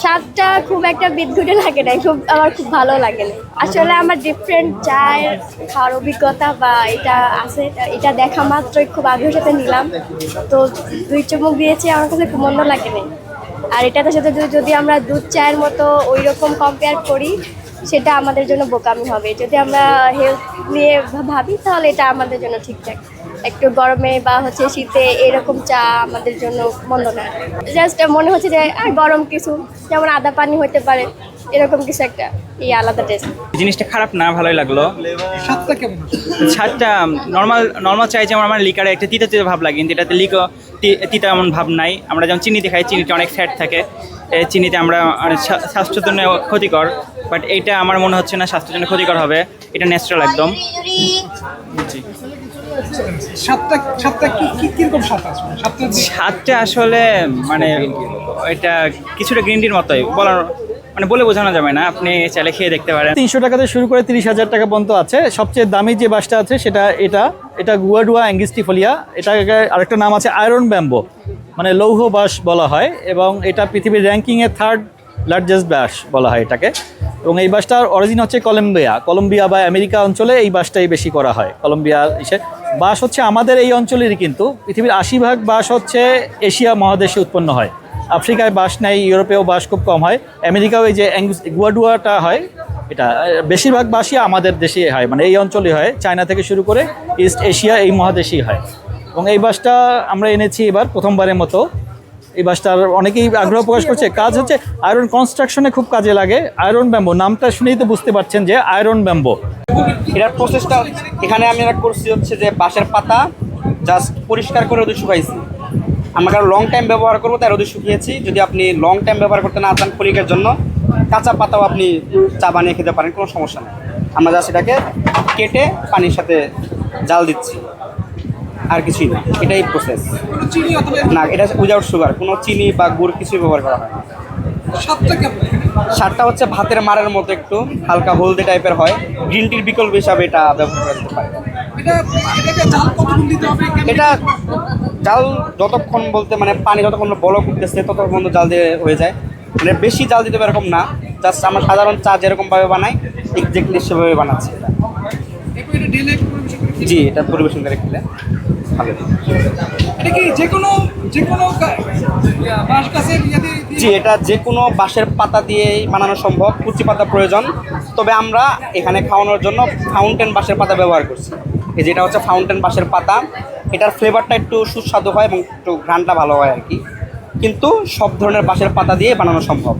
স্বাদটা খুব একটা বিদঘুটে লাগে না, আমার খুব ভালো লাগে না আসলে। আমার ডিফারেন্ট চায়ের খাওয়ার অভিজ্ঞতা বা এটা আছে, এটা দেখা মাত্রই খুব আগ্রহের সাথে নিলাম, তো 2 চুমুক দিয়েছি, আমার কাছে খুব মন্দ লাগে না। আর এটার সাথে যদি আমরা দুধ চায়ের মতো ওই রকম কম্পেয়ার করি, সেটা আমাদের জন্য বোকামি হবে। যদি আমরা হেলথ নিয়ে ভাবি তাহলে এটা আমাদের জন্য ঠিকঠাক। একটু গরমে বা শীতে এরকম চা আমাদের জন্য মন্দ না। জাস্ট মনে হচ্ছে যে গরম কিছু, যেমন আদা পানি হতে পারে, এরকম কিছু একটা আলাদা টেস্ট। জিনিসটা খারাপ না, ভালোই লাগলো। স্বাদটা কেমন? স্বাদটা নর্মাল চাই, যেমন আমার লিকারে একটা তিতা তিতা ভাব লাগে, কিন্তু এটাতে তিতা এমন ভাব নাই। আমরা যেমন চিনিতে খাই, চিনিতে অনেক ফ্যাট থাকে, চিনিতে আমরা অনেক স্বাস্থ্যের জন্য ক্ষতিকর, বাট এইটা আমার মনে হচ্ছে না স্বাস্থ্যের জন্য ক্ষতিকর হবে। এটা ন্যাচারাল একদম। জি, স্বাদটা কিরকম স্বাদ আছে? স্বাদটা আসলে মানে এটা কিছুটা গ্রিন টির মতোই, বলে বোঝানো যাবে না, আপনি চাইলে খেয়ে দেখতে পারেন। 300 টাকাতে শুরু করে 30,000 টাকা পর্যন্ত আছে। সবচেয়ে দামি যে বাসটা আছে সেটা এটা গুয়াডুয়া অ্যাঙ্গিস্টিফোলিয়া। এটা আরেকটা নাম আছে আয়রন ব্যাম্বো, মানে লৌহ বাঁশ বলা হয়, এবং এটা পৃথিবীর র্যাঙ্কিংয়ে 3rd লার্জেস্ট বাঁশ বলা হয় এটাকে। এবং এই বাসটার অরিজিন হচ্ছে কলম্বিয়া বা আমেরিকা অঞ্চলে এই বাসটাই বেশি করা হয়। কলম্বিয়া বাঁশ হচ্ছে আমাদের এই অঞ্চলেরই, কিন্তু পৃথিবীর 80% বাঁশ হচ্ছে এশিয়া মহাদেশে উৎপন্ন হয়। আফ্রিকায় বাঁশ নেই, ইউরোপেও বাঁশ খুব কম হয়, আমেরিকাও এই যে গুয়াডুয়াটা হয়, এটা বেশিরভাগ বাঁশই আমাদের দেশে হয়, মানে এই অঞ্চলে হয়, চায়না থেকে শুরু করে ইস্ট এশিয়া এই মহাদেশেই হয়। এবং এই বাসটা আমরা এনেছি এবার প্রথমবারের মতো। এই বাসটার অনেকেই আগ্রহ প্রকাশ করছে। কাজ হচ্ছে আয়রন কনস্ট্রাকশনে খুব কাজে লাগে। আয়রন ব্যাম্বো নামটা শুনেই তো বুঝতে পারছেন যে আয়রন ব্যাম্বো। এটার প্রসেসটা এখানে আমি করছি হচ্ছে যে বাঁশের পাতা জাস্ট পরিষ্কার করে রোদে শুকাইছি। আমরা কারো লং টাইম ব্যবহার করবো তাই রোদে শুকিয়েছি। যদি আপনি লং টাইম ব্যবহার করতে না চান ফলিকের জন্য, কাঁচা পাতাও আপনি চা বানিয়ে খেতে পারেন, কোনো সমস্যা নেই। আমরা জাস্ট এটাকে কেটে পানির সাথে জাল দিচ্ছি, আর কিছুই না। এটাই প্রসেস। না, এটা উইদাউট সুগার, কোনো চিনি বা গুড় কিছুই ব্যবহার করা হয় না। স্বাদটা হচ্ছে ভাতের মারের মতো, একটু হালকা হলদে টাইপের হয়। গ্রিন টির বিকল্প হিসাবে এটা ব্যবহার করা যেতে পারে। এটা জাল যতক্ষণ বলতে মানে পানি যতক্ষণ বলক উঠতেছে ততক্ষণ পর্যন্ত জাল দিয়ে হয়ে যায়। মানে বেশি জাল দিতে হবে এরকম না, জাস্ট আমরা সাধারণ চা যেরকমভাবে বানাই এক্স্যাক্টলি সেভাবে বানাচ্ছি এটা। জি, এটা পরিবেশন করে খেলে ভালো। জি, এটা যে কোনো বাঁশের পাতা দিয়েই বানানো সম্ভব, কুচি পাতা প্রয়োজন। তবে আমরা এখানে খাওয়ানোর জন্য ফাউন্টেন বাঁশের পাতা ব্যবহার করছি। এই যেটা হচ্ছে ফাউন্টেন বাঁশের পাতা, এটার ফ্লেভারটা একটু সুস্বাদু হয় এবং একটু ঘ্রাণটা ভালো হয় আর কি। কিন্তু সব ধরনের বাঁশের পাতা দিয়ে বানানো সম্ভব।